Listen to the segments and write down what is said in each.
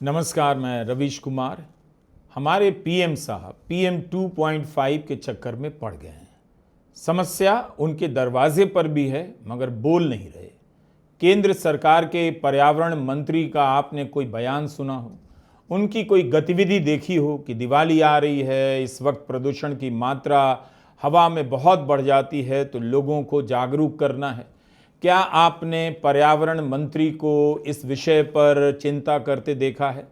नमस्कार, मैं रवीश कुमार। हमारे पीएम साहब पीएम 2.5 के चक्कर में पड़ गए हैं। समस्या उनके दरवाजे पर भी है मगर बोल नहीं रहे। केंद्र सरकार के पर्यावरण मंत्री का आपने कोई बयान सुना हो, उनकी कोई गतिविधि देखी हो कि दिवाली आ रही है, इस वक्त प्रदूषण की मात्रा हवा में बहुत बढ़ जाती है तो लोगों को जागरूक करना है। क्या आपने पर्यावरण मंत्री को इस विषय पर चिंता करते देखा है?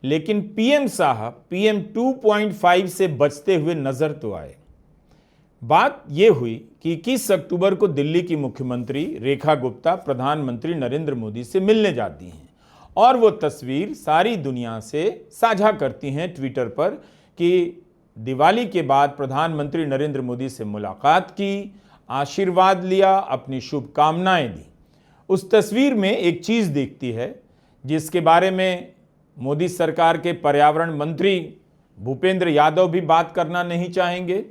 लेकिन पीएम साहब पीएम 2.5 से बचते हुए नजर तो आए। बात यह हुई कि 21 अक्टूबर को दिल्ली की मुख्यमंत्री रेखा गुप्ता प्रधानमंत्री नरेंद्र मोदी से मिलने जाती हैं और वो तस्वीर सारी दुनिया से साझा करती हैं ट्विटर पर कि दिवाली के बाद प्रधानमंत्री नरेंद्र मोदी से मुलाकात की, आशीर्वाद लिया, अपनी शुभकामनाएं दी। उस तस्वीर में एक चीज़ दिखती है जिसके बारे में मोदी सरकार के पर्यावरण मंत्री भूपेंद्र यादव भी बात करना नहीं चाहेंगे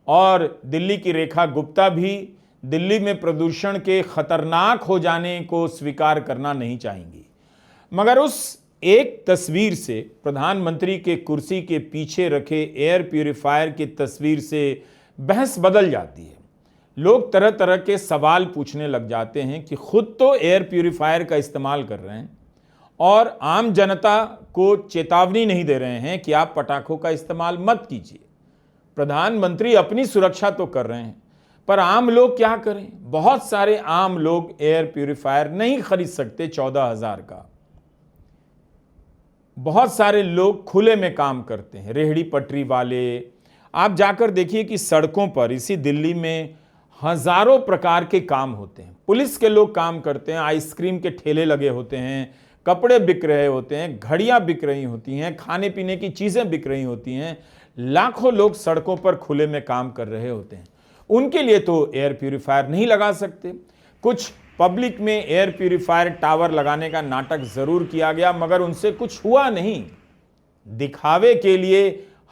और दिल्ली की रेखा गुप्ता भी दिल्ली में प्रदूषण के खतरनाक हो जाने को स्वीकार करना नहीं चाहेंगी। मगर उस एक तस्वीर से, प्रधानमंत्री के कुर्सी के पीछे रखे एयर प्यूरिफायर की तस्वीर से बहस बदल जाती है। लोग तरह तरह के सवाल पूछने लग जाते हैं कि खुद तो एयर प्यूरिफायर का इस्तेमाल कर रहे हैं और आम जनता को चेतावनी नहीं दे रहे हैं कि आप पटाखों का इस्तेमाल मत कीजिए। प्रधानमंत्री अपनी सुरक्षा तो कर रहे हैं, पर आम लोग क्या करें? बहुत सारे आम लोग एयर प्यूरिफायर नहीं खरीद सकते 14,000 का। बहुत सारे लोग खुले में काम करते हैं, रेहड़ी पटरी वाले। आप जाकर देखिए कि सड़कों पर इसी दिल्ली में हजारों प्रकार के काम होते हैं। पुलिस के लोग काम करते हैं, आइसक्रीम के ठेले लगे होते हैं, कपड़े बिक रहे होते हैं, घड़ियां बिक रही होती हैं, खाने पीने की चीज़ें बिक रही होती हैं। लाखों लोग सड़कों पर खुले में काम कर रहे होते हैं। उनके लिए तो एयर प्यूरिफायर नहीं लगा सकते। कुछ पब्लिक में एयर प्यूरिफायर टावर लगाने का नाटक ज़रूर किया गया मगर उनसे कुछ हुआ नहीं। दिखावे के लिए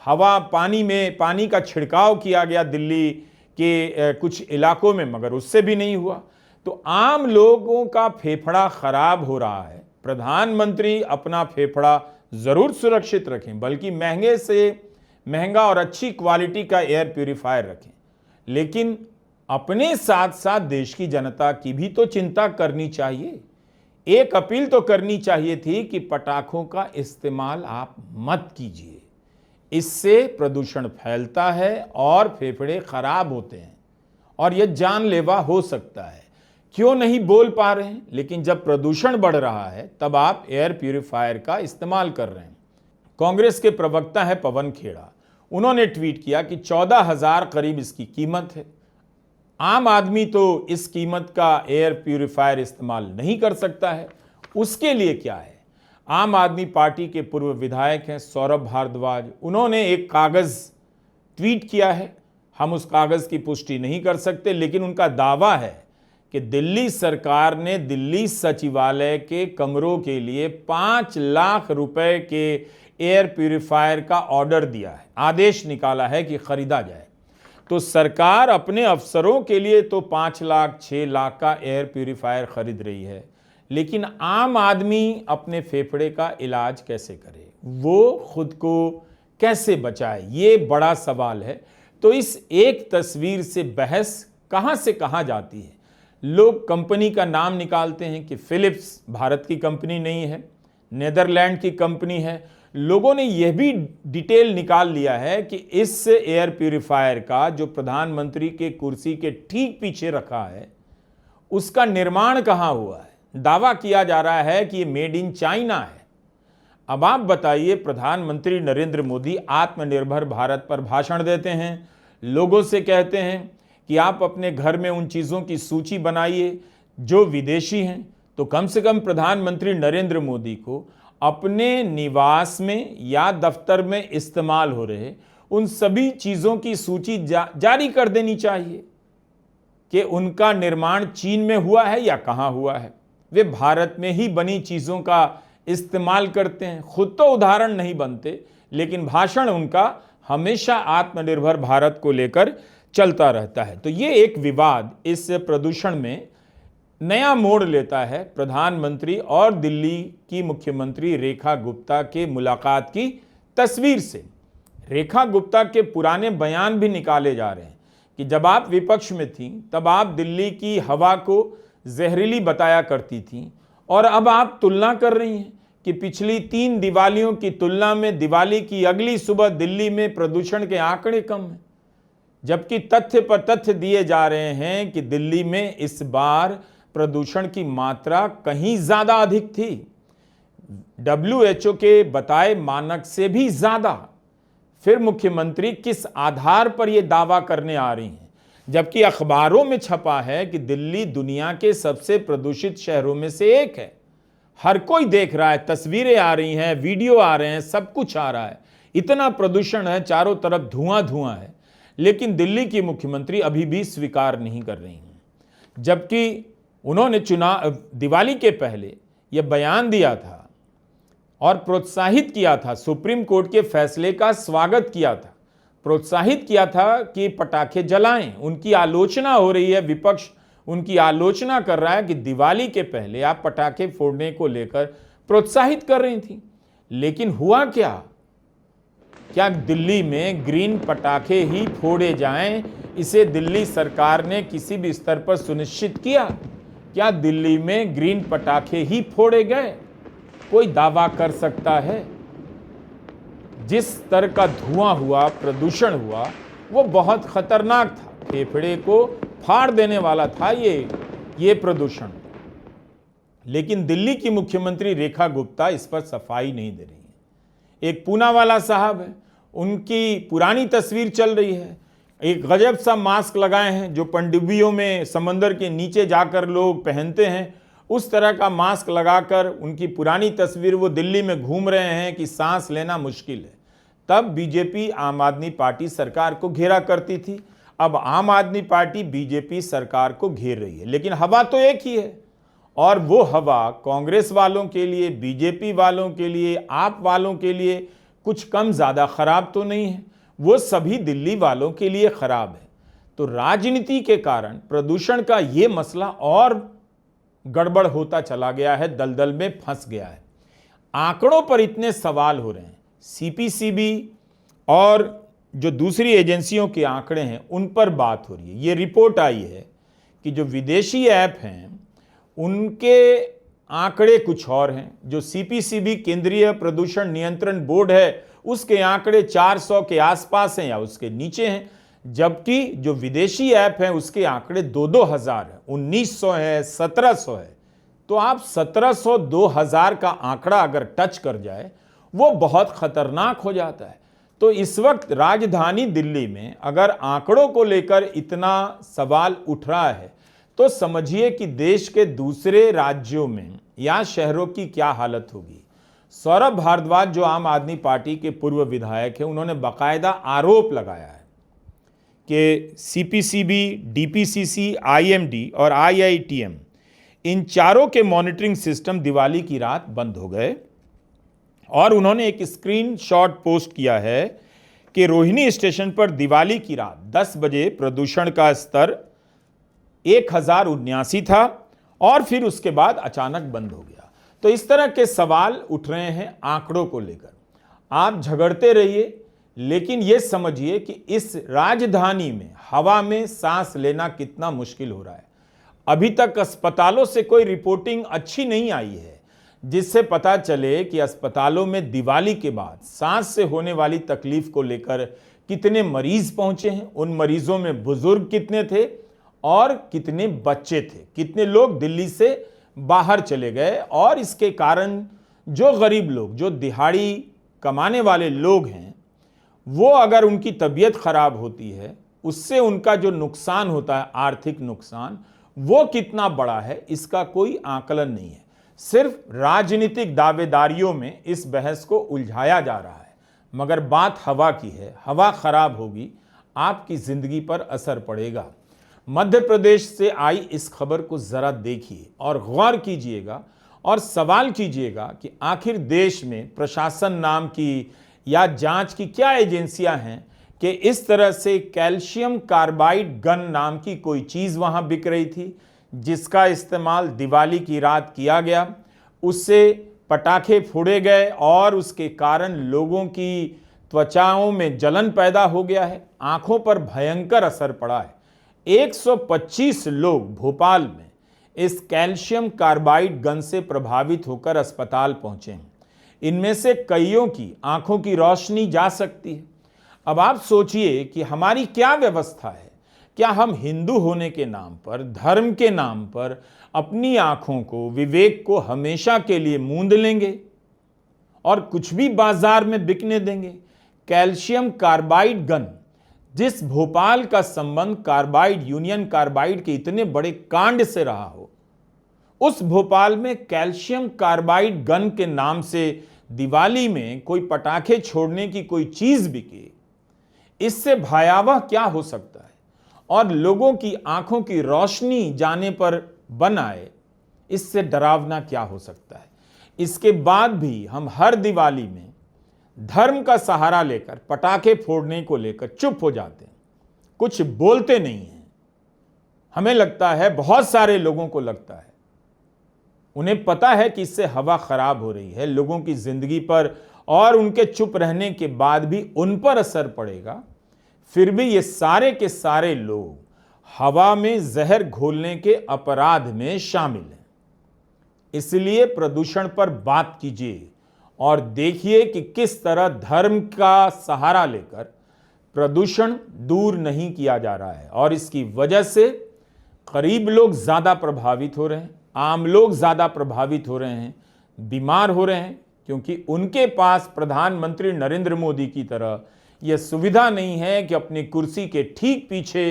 हवा पानी का छिड़काव किया गया दिल्ली के कुछ इलाकों में, मगर उससे भी नहीं हुआ। तो आम लोगों का फेफड़ा खराब हो रहा है। प्रधानमंत्री अपना फेफड़ा जरूर सुरक्षित रखें, बल्कि महंगे से महंगा और अच्छी क्वालिटी का एयर प्यूरिफायर रखें, लेकिन अपने साथ साथ देश की जनता की भी तो चिंता करनी चाहिए। एक अपील तो करनी चाहिए थी कि पटाखों का इस्तेमाल आप मत कीजिए, इससे प्रदूषण फैलता है और फेफड़े खराब होते हैं और यह जानलेवा हो सकता है। क्यों नहीं बोल पा रहे हैं? लेकिन जब प्रदूषण बढ़ रहा है तब आप एयर प्यूरिफायर का इस्तेमाल कर रहे हैं। कांग्रेस के प्रवक्ता है पवन खेड़ा, उन्होंने ट्वीट किया कि 14,000 करीब इसकी कीमत है। आम आदमी तो इस कीमत का एयर प्यूरिफायर इस्तेमाल नहीं कर सकता है, उसके लिए क्या है? आम आदमी पार्टी के पूर्व विधायक हैं सौरभ भारद्वाज, उन्होंने एक कागज़ ट्वीट किया है। हम उस कागज़ की पुष्टि नहीं कर सकते, लेकिन उनका दावा है कि दिल्ली सरकार ने दिल्ली सचिवालय के कमरों के लिए 5 लाख रुपए के एयर प्यूरिफायर का ऑर्डर दिया है, आदेश निकाला है कि खरीदा जाए। तो सरकार अपने अफसरों के लिए तो 5 लाख 6 लाख का एयर प्यूरिफायर खरीद रही है, लेकिन आम आदमी अपने फेफड़े का इलाज कैसे करे, वो खुद को कैसे बचाए, ये बड़ा सवाल है। तो इस एक तस्वीर से बहस कहां से कहां जाती है। लोग कंपनी का नाम निकालते हैं कि फिलिप्स भारत की कंपनी नहीं है, नेदरलैंड की कंपनी है। लोगों ने यह भी डिटेल निकाल लिया है कि इस एयर प्यूरिफायर का जो प्रधानमंत्री के कुर्सी के ठीक पीछे रखा है, उसका निर्माण कहां हुआ है। दावा किया जा रहा है कि ये मेड इन चाइना है। अब आप बताइए, प्रधानमंत्री नरेंद्र मोदी आत्मनिर्भर भारत पर भाषण देते हैं, लोगों से कहते हैं कि आप अपने घर में उन चीज़ों की सूची बनाइए जो विदेशी हैं, तो कम से कम प्रधानमंत्री नरेंद्र मोदी को अपने निवास में या दफ्तर में इस्तेमाल हो रहे उन सभी चीज़ों की सूची जारी कर देनी चाहिए कि उनका निर्माण चीन में हुआ है या कहाँ हुआ है। वे भारत में ही बनी चीज़ों का इस्तेमाल करते हैं, खुद तो उदाहरण नहीं बनते, लेकिन भाषण उनका हमेशा आत्मनिर्भर भारत को लेकर चलता रहता है। तो ये एक विवाद इस प्रदूषण में नया मोड़ लेता है प्रधानमंत्री और दिल्ली की मुख्यमंत्री रेखा गुप्ता के मुलाकात की तस्वीर से। रेखा गुप्ता के पुराने बयान भी निकाले जा रहे हैं कि जब आप विपक्ष में थीं तब आप दिल्ली की हवा को जहरीली बताया करती थीं, और अब आप तुलना कर रही हैं कि पिछली 3 दिवालियों की तुलना में दिवाली की अगली सुबह दिल्ली में प्रदूषण के आंकड़े कम हैं, जबकि तथ्य पर तथ्य दिए जा रहे हैं कि दिल्ली में इस बार प्रदूषण की मात्रा कहीं ज्यादा अधिक थी, WHO के बताए मानक से भी ज्यादा। फिर मुख्यमंत्री किस आधार पर यह दावा करने आ रही हैं, जबकि अखबारों में छपा है कि दिल्ली दुनिया के सबसे प्रदूषित शहरों में से एक है। हर कोई देख रहा है, तस्वीरें आ रही हैं, वीडियो आ रहे हैं, सब कुछ आ रहा है, इतना प्रदूषण है, चारों तरफ धुआं धुआं है, लेकिन दिल्ली की मुख्यमंत्री अभी भी स्वीकार नहीं कर रही हैं। जबकि उन्होंने दिवाली के पहले यह बयान दिया था और प्रोत्साहित किया था, सुप्रीम कोर्ट के फैसले का स्वागत किया था, प्रोत्साहित किया था कि पटाखे जलाएं। उनकी आलोचना हो रही है, विपक्ष उनकी आलोचना कर रहा है कि दिवाली के पहले आप पटाखे फोड़ने को लेकर प्रोत्साहित कर रही थी। लेकिन हुआ क्या? क्या दिल्ली में ग्रीन पटाखे ही फोड़े जाएं, इसे दिल्ली सरकार ने किसी भी स्तर पर सुनिश्चित किया? क्या दिल्ली में ग्रीन पटाखे ही फोड़े गए? कोई दावा कर सकता है? जिस स्तर का धुआं हुआ, प्रदूषण हुआ, वो बहुत खतरनाक था, फेफड़े को फाड़ देने वाला था ये प्रदूषण। लेकिन दिल्ली की मुख्यमंत्री रेखा गुप्ता इस पर सफाई नहीं दे रही है। एक पूनावाला साहब है, उनकी पुरानी तस्वीर चल रही है, एक गजब सा मास्क लगाए हैं जो पनडुब्बियों में समंदर के नीचे जाकर लोग पहनते हैं, उस तरह का मास्क लगाकर उनकी पुरानी तस्वीर वो दिल्ली में घूम रहे हैं कि सांस लेना मुश्किल है। तब बीजेपी आम आदमी पार्टी सरकार को घेरा करती थी, अब आम आदमी पार्टी बीजेपी सरकार को घेर रही है, लेकिन हवा तो एक ही है। और वो हवा कांग्रेस वालों के लिए, बीजेपी वालों के लिए, आप वालों के लिए कुछ कम ज़्यादा खराब तो नहीं है, वो सभी दिल्ली वालों के लिए खराब है। तो राजनीति के कारण प्रदूषण का ये मसला और गड़बड़ होता चला गया है, दलदल में फंस गया है। आंकड़ों पर इतने सवाल हो रहे हैं, CPCB और जो दूसरी एजेंसियों के आंकड़े हैं उन पर बात हो रही है। ये रिपोर्ट आई है कि जो विदेशी ऐप हैं उनके आंकड़े कुछ और हैं, जो CPCB केंद्रीय प्रदूषण नियंत्रण बोर्ड है उसके आंकड़े 400 के आसपास हैं या उसके नीचे हैं, जबकि जो विदेशी ऐप हैं उसके आंकड़े 2-2 हज़ार है, 1900 है, 1700 है। तो आप 1700 2000 का आंकड़ा अगर टच कर जाए वो बहुत खतरनाक हो जाता है। तो इस वक्त राजधानी दिल्ली में अगर आंकड़ों को लेकर इतना सवाल उठ रहा है तो समझिए कि देश के दूसरे राज्यों में या शहरों की क्या हालत होगी। सौरभ भारद्वाज जो आम आदमी पार्टी के पूर्व विधायक हैं, उन्होंने बाकायदा आरोप लगाया है कि CPCB, DPCC, IMD और IITM इन चारों के मॉनिटरिंग सिस्टम दिवाली की रात बंद हो गए। और उन्होंने एक स्क्रीनशॉट पोस्ट किया है कि रोहिणी स्टेशन पर दिवाली की रात 10 बजे प्रदूषण का स्तर 1079 था और फिर उसके बाद अचानक बंद हो गया। तो इस तरह के सवाल उठ रहे हैं आंकड़ों को लेकर। आप झगड़ते रहिए, लेकिन यह समझिए कि इस राजधानी में हवा में सांस लेना कितना मुश्किल हो रहा है। अभी तक अस्पतालों से कोई रिपोर्टिंग अच्छी नहीं आई है जिससे पता चले कि अस्पतालों में दिवाली के बाद सांस से होने वाली तकलीफ को लेकर कितने मरीज पहुंचे हैं, उन मरीजों में बुजुर्ग कितने थे और कितने बच्चे थे, कितने लोग दिल्ली से बाहर चले गए। और इसके कारण जो गरीब लोग, जो दिहाड़ी कमाने वाले लोग हैं, वो अगर उनकी तबीयत खराब होती है उससे उनका जो नुकसान होता है, आर्थिक नुकसान, वो कितना बड़ा है इसका कोई आकलन नहीं है। सिर्फ राजनीतिक दावेदारियों में इस बहस को उलझाया जा रहा है, मगर बात हवा की है। हवा खराब होगी, आपकी जिंदगी पर असर पड़ेगा। मध्य प्रदेश से आई इस खबर को जरा देखिए और गौर कीजिएगा और सवाल कीजिएगा कि आखिर देश में प्रशासन नाम की या जांच की क्या एजेंसियां हैं कि इस तरह से कैल्शियम कार्बाइड गन नाम की कोई चीज वहां बिक रही थी जिसका इस्तेमाल दिवाली की रात किया गया, उससे पटाखे फोड़े गए और उसके कारण लोगों की त्वचाओं में जलन पैदा हो गया है, आंखों पर भयंकर असर पड़ा है। 125 लोग भोपाल में इस कैल्शियम कार्बाइड गन से प्रभावित होकर अस्पताल पहुंचे हैं। इनमें से कईयों की आंखों की रोशनी जा सकती है। अब आप सोचिए कि हमारी क्या व्यवस्था है। क्या हम हिंदू होने के नाम पर, धर्म के नाम पर अपनी आंखों को, विवेक को हमेशा के लिए मूंद लेंगे और कुछ भी बाजार में बिकने देंगे? कैल्शियम कार्बाइड गन, जिस भोपाल का संबंध कार्बाइड, यूनियन कार्बाइड के इतने बड़े कांड से रहा हो, उस भोपाल में कैल्शियम कार्बाइड गन के नाम से दिवाली में कोई पटाखे छोड़ने की कोई चीज बिके, इससे भयावह क्या हो सकता है? और लोगों की आंखों की रोशनी जाने पर बन आए, इससे डरावना क्या हो सकता है? इसके बाद भी हम हर दिवाली में धर्म का सहारा लेकर पटाखे फोड़ने को लेकर चुप हो जाते हैं, कुछ बोलते नहीं हैं। हमें लगता है, बहुत सारे लोगों को लगता है, उन्हें पता है कि इससे हवा खराब हो रही है लोगों की जिंदगी पर और उनके चुप रहने के बाद भी उन पर असर पड़ेगा, फिर भी ये सारे के सारे लोग हवा में जहर घोलने के अपराध में शामिल हैं। इसलिए प्रदूषण पर बात कीजिए और देखिए कि किस तरह धर्म का सहारा लेकर प्रदूषण दूर नहीं किया जा रहा है और इसकी वजह से गरीब लोग ज्यादा प्रभावित हो रहे हैं, आम लोग ज्यादा प्रभावित हो रहे हैं, बीमार हो रहे हैं, क्योंकि उनके पास प्रधानमंत्री नरेंद्र मोदी की तरह यह सुविधा नहीं है कि अपनी कुर्सी के ठीक पीछे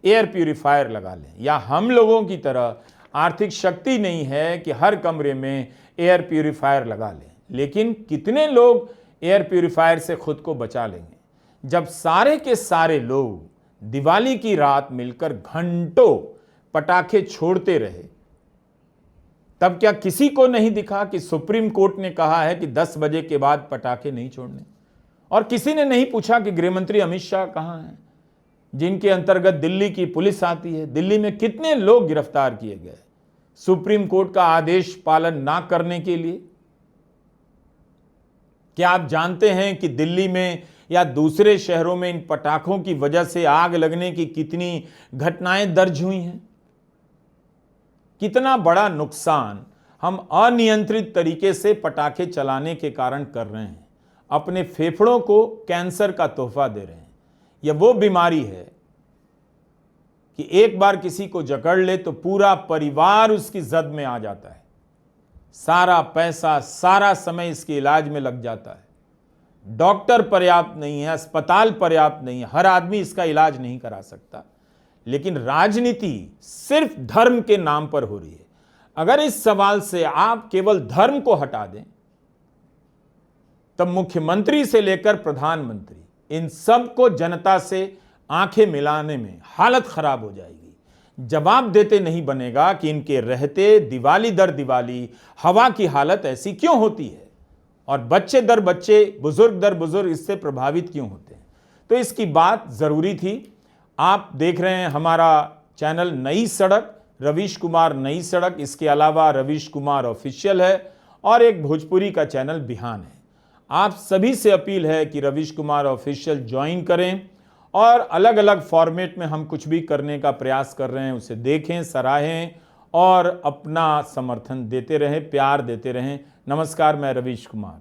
एयर प्यूरिफायर लगा लें, या हम लोगों की तरह आर्थिक शक्ति नहीं है कि हर कमरे में एयर प्यूरिफायर लगा लें। लेकिन कितने लोग एयर प्यूरिफायर से खुद को बचा लेंगे? जब सारे के सारे लोग दिवाली की रात मिलकर घंटों पटाखे छोड़ते रहे, तब क्या किसी को नहीं दिखा कि सुप्रीम कोर्ट ने कहा है कि 10 बजे के बाद पटाखे नहीं छोड़ने? और किसी ने नहीं पूछा कि गृहमंत्री अमित शाह कहां हैं, जिनके अंतर्गत दिल्ली की पुलिस आती है? दिल्ली में कितने लोग गिरफ्तार किए गए सुप्रीम कोर्ट का आदेश पालन ना करने के लिए? क्या आप जानते हैं कि दिल्ली में या दूसरे शहरों में इन पटाखों की वजह से आग लगने की कितनी घटनाएं दर्ज हुई हैं? कितना बड़ा नुकसान हम अनियंत्रित तरीके से पटाखे चलाने के कारण कर रहे हैं। अपने फेफड़ों को कैंसर का तोहफा दे रहे हैं। यह वो बीमारी है कि एक बार किसी को जकड़ ले तो पूरा परिवार उसकी जद में आ जाता है। सारा पैसा, सारा समय इसके इलाज में लग जाता है। डॉक्टर पर्याप्त नहीं है, अस्पताल पर्याप्त नहीं है, हर आदमी इसका इलाज नहीं करा सकता। लेकिन राजनीति सिर्फ धर्म के नाम पर हो रही है। अगर इस सवाल से आप केवल धर्म को हटा दें, तब मुख्यमंत्री से लेकर प्रधानमंत्री, इन सब को जनता से आंखें मिलाने में हालत खराब हो जाएगी। जवाब देते नहीं बनेगा कि इनके रहते दिवाली दर दिवाली हवा की हालत ऐसी क्यों होती है और बच्चे दर बच्चे, बुजुर्ग दर बुजुर्ग इससे प्रभावित क्यों होते हैं। तो इसकी बात जरूरी थी। आप देख रहे हैं हमारा चैनल नई सड़क, रवीश कुमार नई सड़क। इसके अलावा रवीश कुमार ऑफिशियल है और एक भोजपुरी का चैनल बिहान है। आप सभी से अपील है कि रवीश कुमार ऑफिशियल ज्वाइन करें और अलग अलग फॉर्मेट में हम कुछ भी करने का प्रयास कर रहे हैं, उसे देखें, सराहें और अपना समर्थन देते रहें, प्यार देते रहें। नमस्कार, मैं रवीश कुमार।